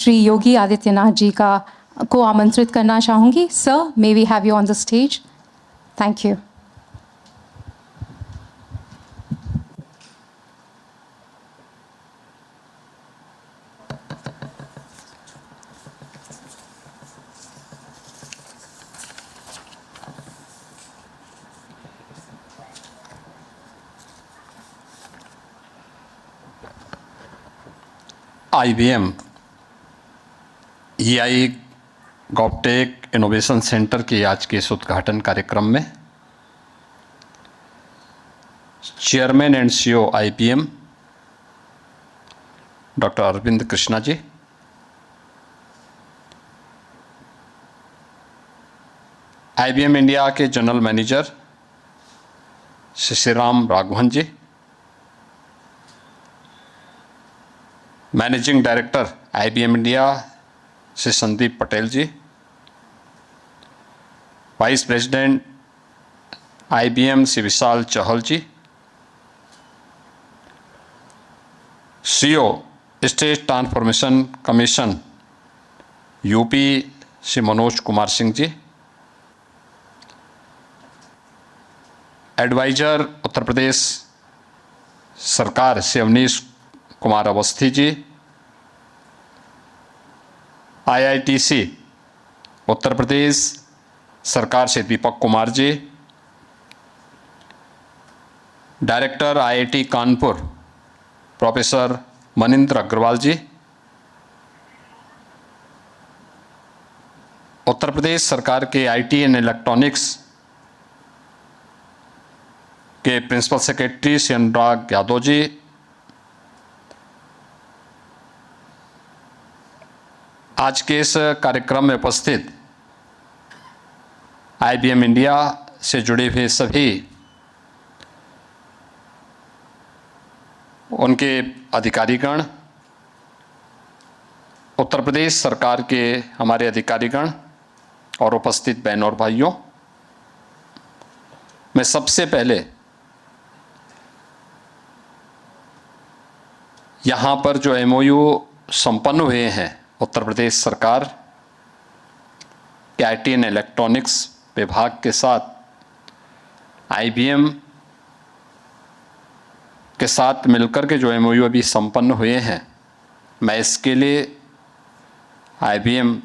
श्री योगी आदित्यनाथ जी को आमंत्रित करना चाहूँगी। Sir, may we have you on the stage. Thank you. IBM EI GovTech innovation centre के आज के इस उद्घाटन कार्यक्रम में chairman and CEO IBM doctor Arvind Krishna ji, IBM India के general manager Shri Ram Raghavan ji, managing director IBM India Shri Sandeep Patel ji, vice president IBM Shri Vishal Chahal ji, CEO state transformation commission UP Shri Manoj Kumar Singh ji, advisor उत्तर प्रदेश सरकार Shri Awanish Kumar Awasthi ji, IITC उत्तर प्रदेश सरकार से Deepak Kumar ji, director IIT Kanpur professor Manindra Agrawal ji, Uttar Pradesh सरकार के IT एंड इलेक्ट्रॉनिक्स के प्रिंसिपल सेक्रेटरी श्री अनुराग यादव जी, आज के इस कार्यक्रम में उपस्थित IBM इंडिया से जुड़े हुए सभी उनके अधिकारीगण, उत्तर प्रदेश सरकार के हमारे अधिकारीगण और उपस्थित बहनों और भाइयों, मैं सबसे पहले यहाँ पर जो MOU संपन्न हुए हैं उत्तर प्रदेश सरकार के IT एंड इलेक्ट्रॉनिक्स विभाग के साथ IBM के साथ मिलकर के जो MOU अभी संपन्न हुए हैं, मैं इसके लिए IBM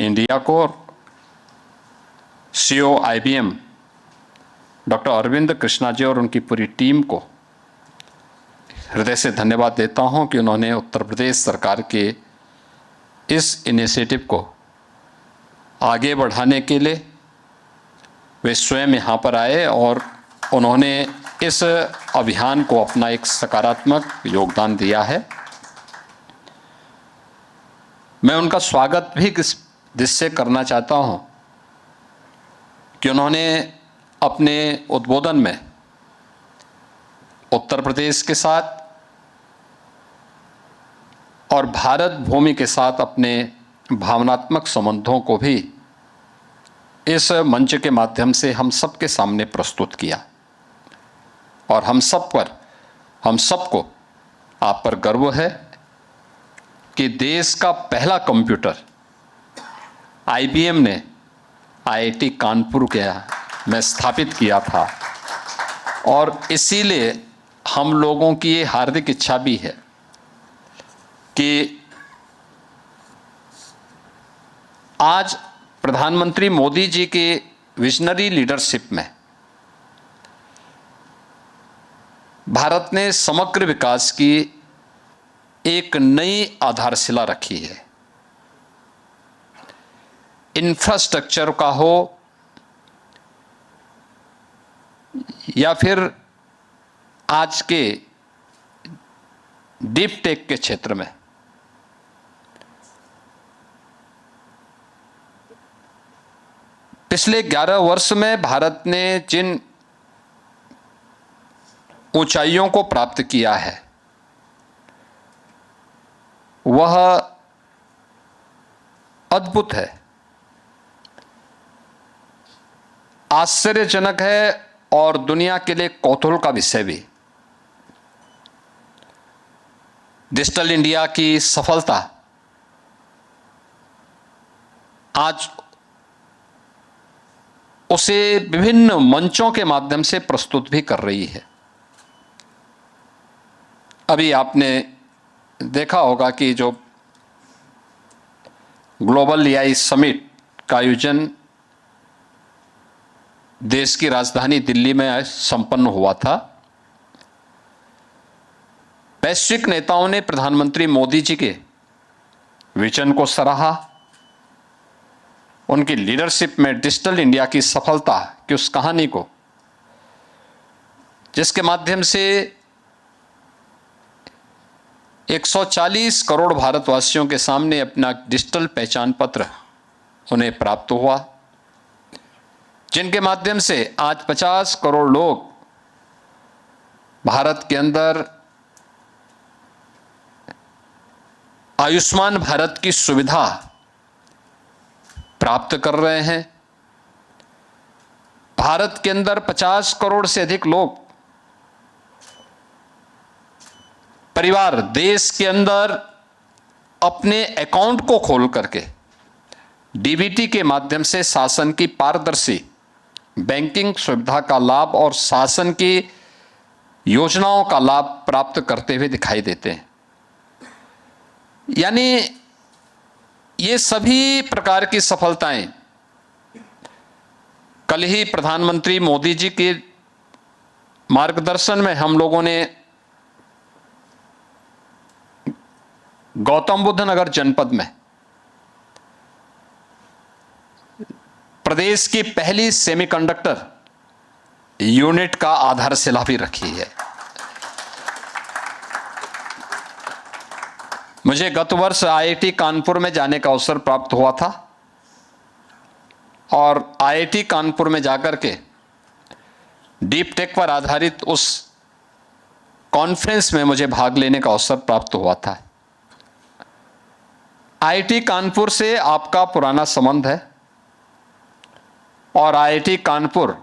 इंडिया को और CEO IBM doctor Arvind Krishna ji और उनकी पूरी टीम को हृदय से धन्यवाद देता हूं कि उन्होंने उत्तर प्रदेश सरकार के इस इनिशिएटिव को आगे बढ़ाने के लिए वे स्वयं यहाँ पर आए और उन्होंने इस अभियान को अपना एक सकारात्मक योगदान दिया है। मैं उनका स्वागत भी किस जिससे करना चाहता हूँ कि उन्होंने अपने उद्बोधन में उत्तर प्रदेश के साथ और भारत भूमि के साथ अपने भावनात्मक संबंधों को भी इस मंच के माध्यम से हम सबके सामने प्रस्तुत किया और हम सबको आप पर गर्व है कि देश का पहला कंप्यूटर IBM ने IIT कानपुर में स्थापित किया था और इसीलिए हम लोगों की ये हार्दिक इच्छा भी है कि आज प्रधानमंत्री मोदी जी के विजनरी लीडरशिप में भारत ने समग्र विकास की एक नई आधारशिला रखी है। इंफ्रास्ट्रक्चर का हो या फिर आज के डीप टेक के क्षेत्र में पिछले 11 वर्ष में भारत ने जिन ऊंचाइयों को प्राप्त किया है वह अद्भुत है, आश्चर्यजनक है और दुनिया के लिए कौतूहल का विषय भी। डिजिटल इंडिया की सफलता आज उसे विभिन्न मंचों के माध्यम से प्रस्तुत भी कर रही है। अभी आपने देखा होगा कि जो ग्लोबल एआई समिट का आयोजन देश की राजधानी दिल्ली में संपन्न हुआ था। वैश्विक नेताओं ने प्रधानमंत्री मोदी जी के विजन को सराहा, उनकी लीडरशिप में डिजिटल इंडिया की सफलता की उस कहानी को, जिसके माध्यम से 140 करोड़ भारतवासियों के सामने अपना डिजिटल पहचान पत्र उन्हें प्राप्त हुआ, जिनके माध्यम से आज 50 करोड़ लोग भारत के अंदर आयुष्मान भारत की सुविधा प्राप्त कर रहे हैं। भारत के अंदर 50 करोड़ से अधिक लोग परिवार देश के अंदर अपने अकाउंट को खोल करके डीबीटी के माध्यम से शासन की पारदर्शी बैंकिंग सुविधा का लाभ और शासन की योजनाओं का लाभ प्राप्त करते हुए दिखाई देते हैं। यानी ये सभी प्रकार की सफलताएं कल ही प्रधानमंत्री मोदी जी के मार्गदर्शन में हम लोगों ने गौतम बुद्ध नगर जनपद में प्रदेश की पहली सेमीकंडक्टर यूनिट का आधारशिला भी रखी है। मुझे गत वर्ष आईआईटी कानपुर में जाने का अवसर प्राप्त हुआ था और आईआईटी कानपुर में जाकर के डीप टेक पर आधारित उस कॉन्फ्रेंस में मुझे भाग लेने का अवसर प्राप्त हुआ था। आईआईटी कानपुर से आपका पुराना संबंध है और आईआईटी कानपुर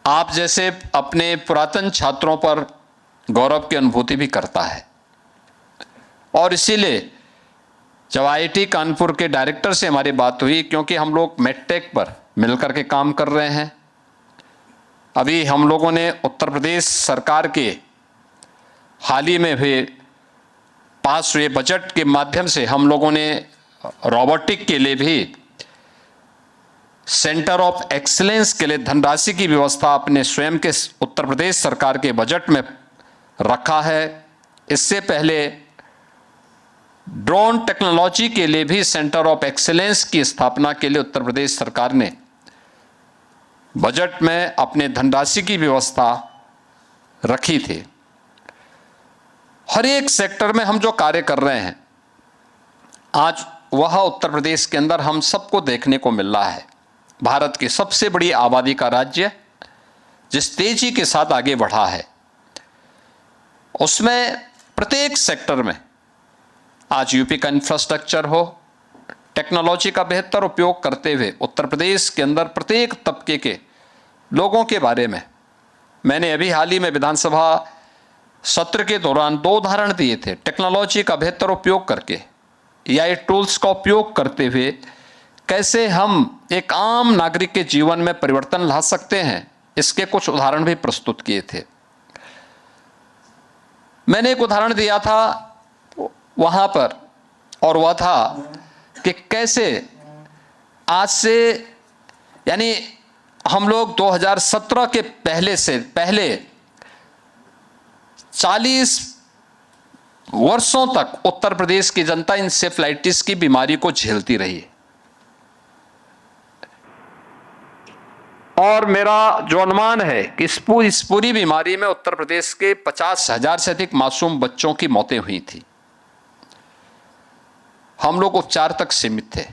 आप जैसे अपने पुरातन छात्रों पर गौरव की अनुभूति भी करता है और इसीलिए जब आईआईटी कानपुर के डायरेक्टर से हमारी बात हुई, क्योंकि हम लोग मेडटेक पर मिलकर के काम कर रहे हैं, अभी हम लोगों ने उत्तर प्रदेश सरकार के हाल ही में हुए पास हुए बजट के माध्यम से हम लोगों ने रोबोटिक के लिए भी सेंटर ऑफ एक्सीलेंस के लिए धनराशि की व्यवस्था अपने स्वयं के उत्तर प्रदेश सरकार के बजट में रखा है। इससे पहले ड्रोन टेक्नोलॉजी के लिए भी सेंटर ऑफ एक्सीलेंस की स्थापना के लिए उत्तर प्रदेश सरकार ने बजट में अपने धनराशि की व्यवस्था रखी थी। हर एक सेक्टर में हम जो कार्य कर रहे हैं आज वह उत्तर प्रदेश के अंदर हम सबको देखने को मिल रहा है। भारत की सबसे बड़ी आबादी का राज्य जिस तेजी के साथ आगे बढ़ा है, उसमें प्रत्येक सेक्टर में आज यूपी का इंफ्रास्ट्रक्चर हो, टेक्नोलॉजी का बेहतर उपयोग करते हुए उत्तर प्रदेश के अंदर प्रत्येक तबके के लोगों के बारे में मैंने अभी हाल ही में विधानसभा सत्र के दौरान 2 उदाहरण दिए थे। टेक्नोलॉजी का बेहतर उपयोग करके एआई टूल्स का उपयोग करते हुए कैसे हम एक आम नागरिक के जीवन में परिवर्तन ला सकते हैं, इसके कुछ उदाहरण भी प्रस्तुत किए थे। मैंने एक उदाहरण दिया था वहां पर और वह था कि कैसे आज से यानी हम लोग 2017 के पहले 40 वर्षों तक उत्तर प्रदेश की जनता इंसेफ्लाइटिस की बीमारी को झेलती रही है और मेरा जो अनुमान है कि इस पूरी बीमारी में उत्तर प्रदेश के 50,000 से अधिक मासूम बच्चों की मौतें हुई थी। हम लोग उपचार तक सीमित थे।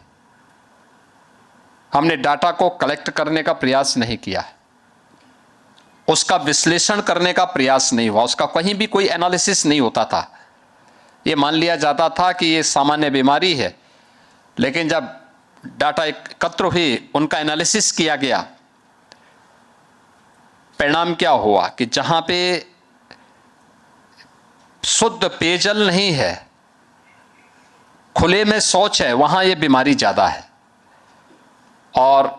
हमने डाटा को कलेक्ट करने का प्रयास नहीं किया, उसका विश्लेषण करने का प्रयास नहीं हुआ, उसका कहीं भी कोई एनालिसिस नहीं होता था। ये मान लिया जाता था कि ये सामान्य बीमारी है, लेकिन जब डाटा एकत्र हुई, उनका एनालिसिस किया गया, परिणाम क्या हुआ कि जहां पे शुद्ध पेयजल नहीं है, खुले में शौच है वहां ये बीमारी ज्यादा है। और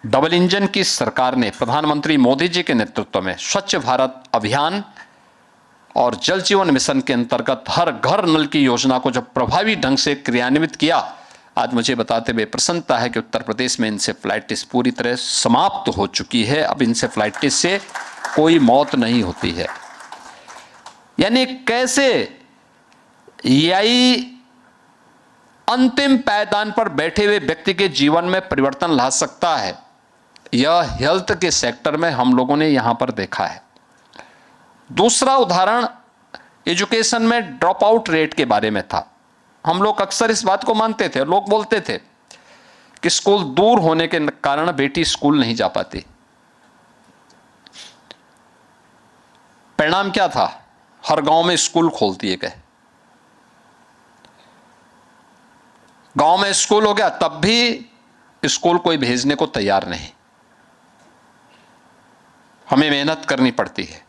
डबल इंजन की सरकार ने प्रधानमंत्री मोदी जी के नेतृत्व में स्वच्छ भारत अभियान और जल जीवन मिशन के अंतर्गत हर घर नल की योजना को जब प्रभावी ढंग से क्रियान्वित किया, आज मुझे बताते हुए प्रसन्नता है कि उत्तर प्रदेश में इंसेफ्लाइटिस पूरी तरह समाप्त हो चुकी है। अब इंसेफ्लाइटिस से कोई मौत नहीं होती है। यानी कैसे यही अंतिम पायदान पर बैठे हुए व्यक्ति के जीवन में परिवर्तन ला सकता है, यह हेल्थ के सेक्टर में हम लोगों ने यहां पर देखा है। दूसरा उदाहरण एजुकेशन में ड्रॉप आउट रेट के बारे में था। हम लोग अक्सर इस बात को मानते थे, लोग बोलते थे कि स्कूल दूर होने के कारण बेटी स्कूल नहीं जा पाती। परिणाम क्या था? हर गांव में स्कूल खोल दिए गए। गांव में स्कूल हो गया, तब भी स्कूल कोई भेजने को तैयार नहीं। हमें मेहनत करनी पड़ती है,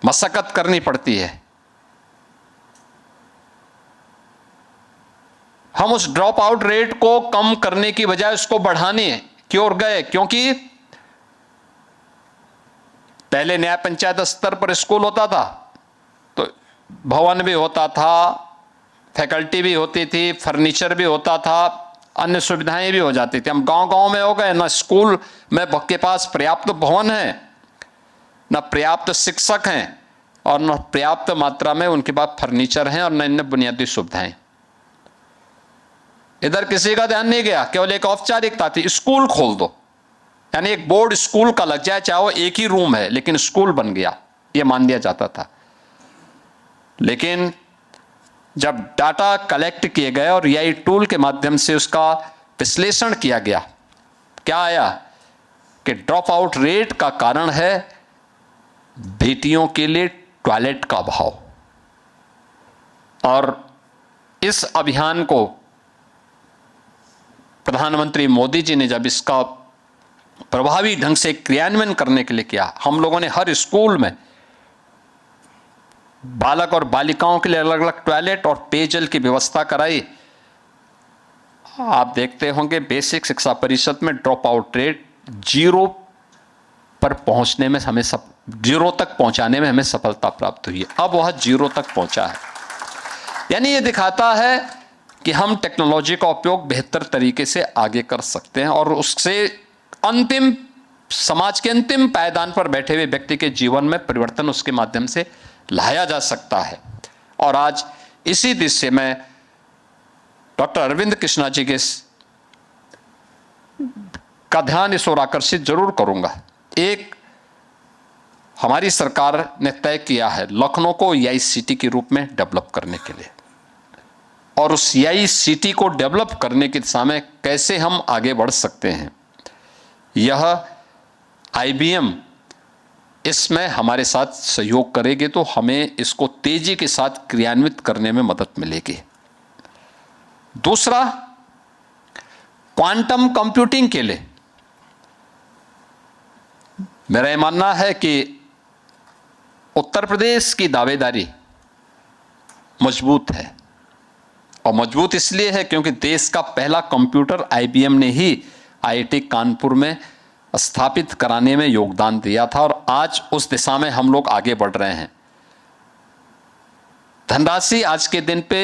मशक्कत करनी पड़ती है। हम उस ड्रॉप आउट रेट को कम करने की बजाय उसको बढ़ाने की ओर गए, क्योंकि पहले न्याय पंचायत स्तर पर स्कूल होता था तो भवन भी होता था, फैकल्टी भी होती थी, फर्नीचर भी होता था, अन्य सुविधाएं भी हो जाती थी। हम गांव-गांव में हो गए, ना स्कूल में के पास पर्याप्त भवन है, न पर्याप्त शिक्षक हैं और न पर्याप्त मात्रा में उनके पास फर्नीचर हैं और न अन्य बुनियादी सुविधाएं। इधर किसी का ध्यान नहीं गया, केवल एक औपचारिकता थी, स्कूल खोल दो, यानी एक बोर्ड स्कूल का लग जाए, चाहे वो एक ही रूम है लेकिन स्कूल बन गया, ये मान लिया जाता था। लेकिन जब डाटा कलेक्ट किए गए और एआई टूल के माध्यम से उसका विश्लेषण किया गया, क्या आया कि ड्रॉप आउट रेट का कारण है बेटियों के लिए टॉयलेट का अभाव। और इस अभियान को प्रधानमंत्री मोदी जी ने जब इसका प्रभावी ढंग से क्रियान्वयन करने के लिए किया, हम लोगों ने हर स्कूल में बालक और बालिकाओं के लिए अलग अलग टॉयलेट और पेयजल की व्यवस्था कराई। आप देखते होंगे बेसिक शिक्षा परिषद में ड्रॉप आउट रेट 0 पर पहुंचने में हमें 0 तक पहुंचाने में हमें सफलता प्राप्त हुई है। अब वह 0 तक पहुंचा है। यानी यह दिखाता है कि हम टेक्नोलॉजी का उपयोग बेहतर तरीके से आगे कर सकते हैं और उससे अंतिम समाज के अंतिम पायदान पर बैठे हुए व्यक्ति के जीवन में परिवर्तन उसके माध्यम से लाया जा सकता है। और आज इसी दिशा से मैं डॉक्टर अरविंद कृष्णा जी के का ध्यान इस ओर आकर्षित जरूर करूंगा। एक हमारी सरकार ने तय किया है लखनऊ को एआई सिटी के रूप में डेवलप करने के लिए, और उस एआई सिटी को डेवलप करने की दिशा में कैसे हम आगे बढ़ सकते हैं, यह आईबीएम इसमें हमारे साथ सहयोग करेगी तो हमें इसको तेजी के साथ क्रियान्वित करने में मदद मिलेगी। दूसरा, क्वांटम कंप्यूटिंग के लिए मेरा यह मानना है कि उत्तर प्रदेश की दावेदारी मजबूत है, और मजबूत इसलिए है क्योंकि देश का पहला कंप्यूटर आईबीएम ने ही आईआईटी कानपुर में स्थापित कराने में योगदान दिया था, और आज उस दिशा में हम लोग आगे बढ़ रहे हैं। धनराशि आज के दिन पे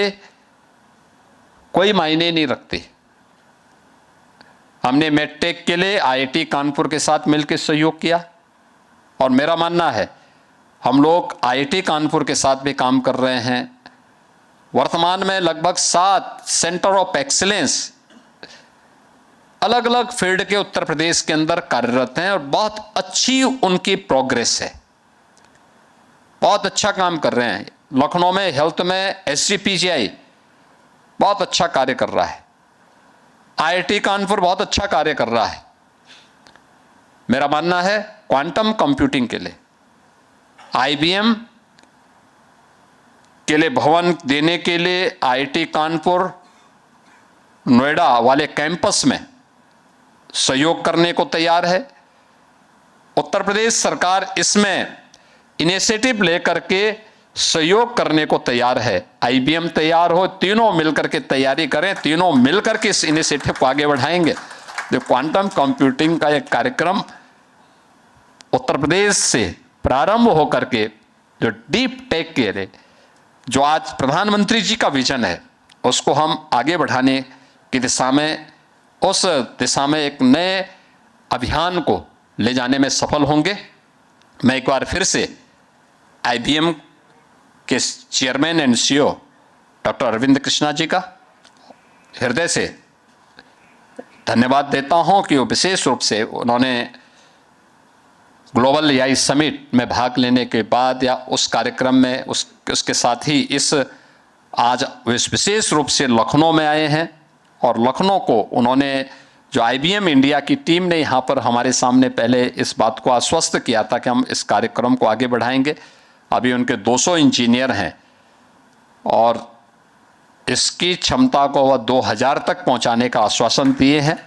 कोई मायने नहीं रखती। हमने मेडटेक के लिए आईआईटी कानपुर के साथ मिलकर सहयोग किया, और मेरा मानना है हम लोग आईआईटी कानपुर के साथ भी काम कर रहे हैं। वर्तमान में लगभग 7 सेंटर ऑफ एक्सीलेंस अलग अलग फील्ड के उत्तर प्रदेश के अंदर कार्यरत हैं, और बहुत अच्छी उनकी प्रोग्रेस है, बहुत अच्छा काम कर रहे हैं। लखनऊ में हेल्थ में एसजीपीजीआई बहुत अच्छा कार्य कर रहा है, आईआईटी कानपुर बहुत अच्छा कार्य कर रहा है। मेरा मानना है क्वांटम कंप्यूटिंग के लिए आईबीएम के लिए भवन देने के लिए आईआईटी कानपुर नोएडा वाले कैंपस में सहयोग करने को तैयार है। उत्तर प्रदेश सरकार इसमें इनिशिएटिव लेकर के सहयोग करने को तैयार है। IBM तैयार हो, तीनों मिलकर के तैयारी करें, तीनों मिलकर के इस इनिशिएटिव को आगे बढ़ाएंगे। जो क्वांटम कंप्यूटिंग का एक कार्यक्रम उत्तर प्रदेश से प्रारंभ होकर के जो डीप टेक के लिए जो आज प्रधानमंत्री जी का विजन है, उसको हम आगे बढ़ाने की दिशा में, उस दिशा में एक नए अभियान को ले जाने में सफल होंगे। मैं एक बार फिर से IBM के chairman and CEO doctor Arvind Krishna ji का हृदय से धन्यवाद देता हूं कि वो विशेष रूप से उन्होंने ग्लोबल AI समिट में भाग लेने के बाद या उस कार्यक्रम में उसके साथ ही आज विशेष रूप से लखनऊ में आए हैं और लखनऊ को उन्होंने जो IBM इंडिया की टीम ने यहाँ पर हमारे सामने पहले इस बात को आश्वस्त किया था कि हम इस कार्यक्रम को आगे बढ़ाएंगे। अभी उनके 200 इंजीनियर हैं और इसकी क्षमता को वह 2000 तक पहुँचाने का आश्वासन दिए हैं।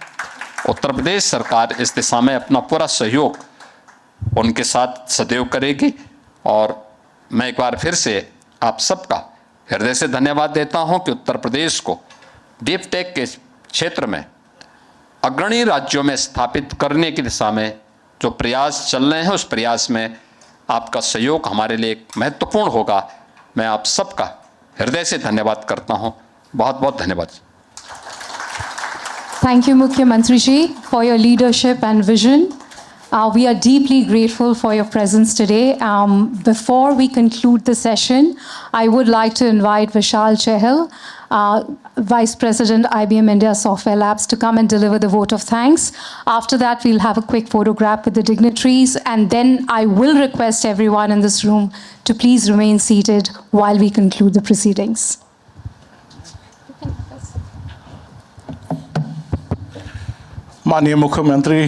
उत्तर प्रदेश सरकार इस दिशा में अपना पूरा सहयोग उनके साथ सदैव करेगी और मैं एक बार फिर से आप सबका हृदय से धन्यवाद देता हूं कि उत्तर प्रदेश को डीप टेक के क्षेत्र में अग्रणी राज्यों में स्थापित करने की दिशा में जो प्रयास चल रहे हैं, उस प्रयास में आपका सहयोग हमारे लिए महत्वपूर्ण होगा। मैं आप सबका हृदय से धन्यवाद करता हूं। बहुत बहुत धन्यवाद। Thank you, Mukhyamantri ji, for your leadership and vision. We are deeply grateful for your presence today. Before we conclude the session, I would like to invite Vishal Chehal, Vice President, IBM India Software Labs, to come and deliver the vote of thanks. After that, we'll have a quick photograph with the dignitaries, and then I will request everyone in this room to please remain seated while we conclude the proceedings. माननीय मुख्यमंत्री